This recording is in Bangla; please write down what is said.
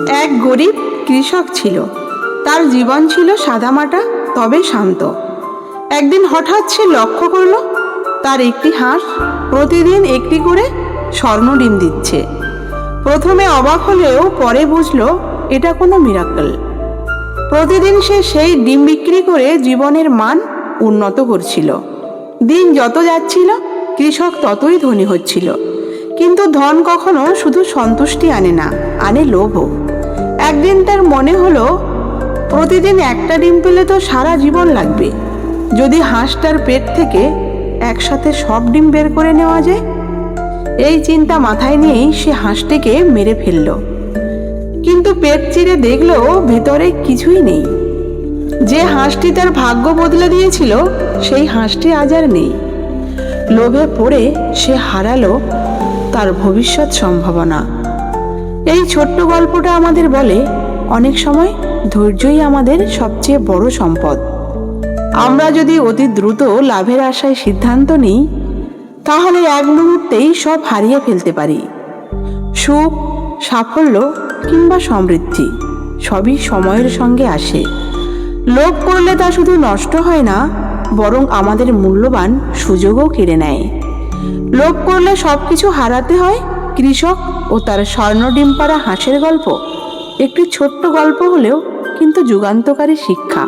এক গরিব কৃষক ছিল। তার জীবন ছিল সাদামাটা তবে শান্ত। একদিন হঠাৎ সে লক্ষ্য করল তার একটি হাঁস প্রতিদিন একটি করে স্বর্ণ ডিম দিচ্ছে। প্রথমে অবাক হলেও পরে বুঝলো এটা কোনো মিরাকল। প্রতিদিন সে সেই ডিম বিক্রি করে জীবনের মান উন্নত করছিল। দিন যত যাচ্ছিল কৃষক ততই ধনী হচ্ছিল। কিন্তু ধন কখনো শুধু সন্তুষ্টি আনে না, আনে লোভও। একদিন তার মনে হলো প্রতিদিন একটা ডিম পেলে তো সারা জীবন লাগবে। যদি হাঁসটার পেট থেকে একসাথে সব ডিম বের করে নেওয়া যায়। এই চিন্তা মাথায় নিয়েই সে হাঁসটিকে মেরে ফেলল। কিন্তু পেট চিরে দেখলো ভেতরে কিছুই নেই। যে হাঁসটি তার ভাগ্য বদলে দিয়েছিল সেই হাঁসটি আজ আর নেই। লোভে পড়ে সে হারালো তার ভবিষ্যৎ সম্ভাবনা। এই ছোট্ট গল্পটা আমাদের বলে অনেক সময় ধৈর্যই আমাদের সবচেয়ে বড় সম্পদ। আমরা যদি অতি দ্রুত লাভের আশায় সিদ্ধান্ত নিই তাহলে এক মুহূর্তেই সব হারিয়ে ফেলতে পারি। সুখ, সাফল্য কিংবা সমৃদ্ধি সবই সময়ের সঙ্গে আসে। লোভ করলে তা শুধু নষ্ট হয় না, বরং আমাদের মূল্যবান সুযোগও কেড়ে নেয়। লোভ করলে সবকিছু হারাতে হয়। কৃষক ও তার স্বর্ণ ডিম পাড়া হাঁসের গল্প একটি ছোট্ট গল্প হলেও কিন্তু যুগান্তকারী শিক্ষা।